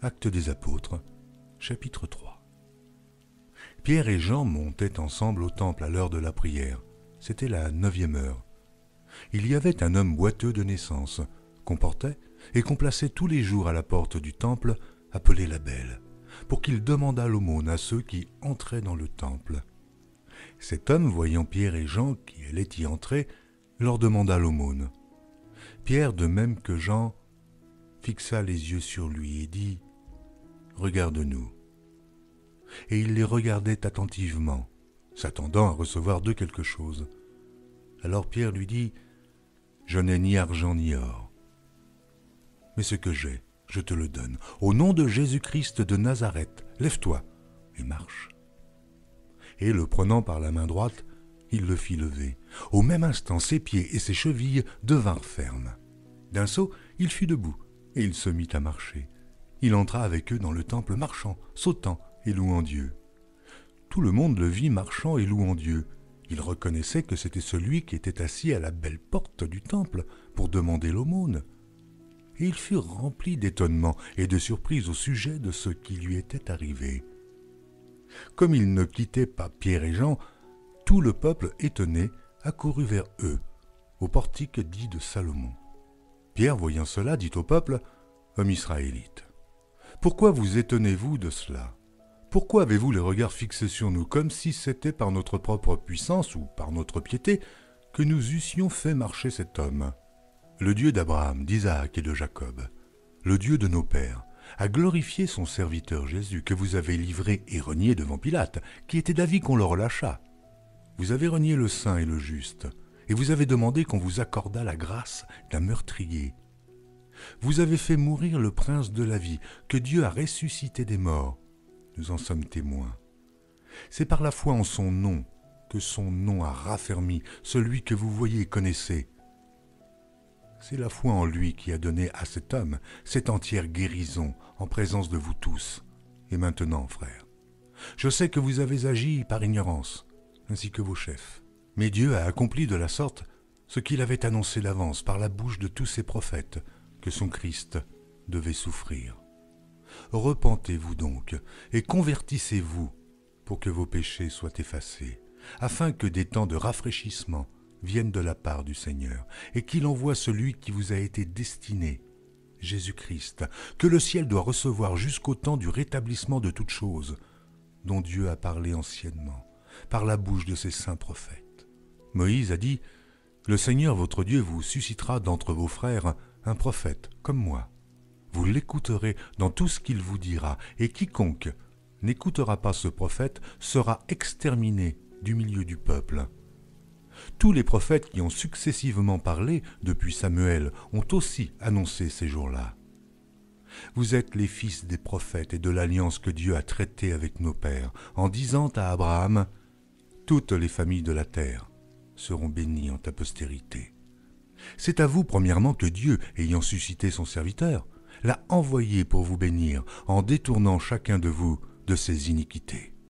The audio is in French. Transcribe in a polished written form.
Actes des Apôtres, chapitre 3. Pierre et Jean montaient ensemble au temple à l'heure de la prière. C'était la 9e heure. Il y avait un homme boiteux de naissance, qu'on portait et qu'on plaçait tous les jours à la porte du temple, appelé la Belle, pour qu'il demandât l'aumône à ceux qui entraient dans le temple. Cet homme, voyant Pierre et Jean qui allaient y entrer, leur demanda l'aumône. Pierre, de même que Jean, fixa les yeux sur lui et dit « Regarde-nous ». Et il les regardait attentivement, s'attendant à recevoir d'eux quelque chose. Alors Pierre lui dit « Je n'ai ni argent ni or, mais ce que j'ai, je te le donne. Au nom de Jésus-Christ de Nazareth, lève-toi et marche. » Et le prenant par la main droite, il le fit lever. Au même instant, ses pieds et ses chevilles devinrent fermes. D'un saut, il fut debout, et il se mit à marcher. Il entra avec eux dans le temple marchant, sautant et louant Dieu. Tout le monde le vit marchant et louant Dieu. Il reconnaissait que c'était celui qui était assis à la belle porte du temple pour demander l'aumône. Et ils furent remplis d'étonnement et de surprise au sujet de ce qui lui était arrivé. Comme ils ne quittaient pas Pierre et Jean, tout le peuple étonné accourut vers eux, au portique dit de Salomon. Pierre, voyant cela, dit au peuple, « Hommes israélites, pourquoi vous étonnez-vous de cela? Pourquoi avez-vous les regards fixés sur nous, comme si c'était par notre propre puissance ou par notre piété que nous eussions fait marcher cet homme? Le Dieu d'Abraham, d'Isaac et de Jacob, le Dieu de nos pères, a glorifié son serviteur Jésus, que vous avez livré et renié devant Pilate, qui était d'avis qu'on le relâchât. Vous avez renié le saint et le juste, et vous avez demandé qu'on vous accordât la grâce d'un meurtrier. Vous avez fait mourir le prince de la vie, que Dieu a ressuscité des morts. Nous en sommes témoins. C'est par la foi en son nom que son nom a raffermi celui que vous voyez et connaissez. C'est la foi en lui qui a donné à cet homme cette entière guérison en présence de vous tous. Et maintenant, frères, je sais que vous avez agi par ignorance, ainsi que vos chefs. Mais Dieu a accompli de la sorte ce qu'il avait annoncé d'avance par la bouche de tous ses prophètes, que son Christ devait souffrir. Repentez-vous donc et convertissez-vous pour que vos péchés soient effacés, afin que des temps de rafraîchissement viennent de la part du Seigneur, et qu'il envoie celui qui vous a été destiné, Jésus-Christ, que le ciel doit recevoir jusqu'au temps du rétablissement de toutes choses, dont Dieu a parlé anciennement, par la bouche de ses saints prophètes. Moïse a dit, « Le Seigneur votre Dieu vous suscitera d'entre vos frères un prophète comme moi. Vous l'écouterez dans tout ce qu'il vous dira, et quiconque n'écoutera pas ce prophète sera exterminé du milieu du peuple. » Tous les prophètes qui ont successivement parlé depuis Samuel ont aussi annoncé ces jours-là. Vous êtes les fils des prophètes et de l'alliance que Dieu a traitée avec nos pères, en disant à Abraham, « Toutes les familles de la terre seront bénies en ta postérité. » C'est à vous, premièrement, que Dieu, ayant suscité son serviteur, l'a envoyé pour vous bénir, en détournant chacun de vous de ses iniquités.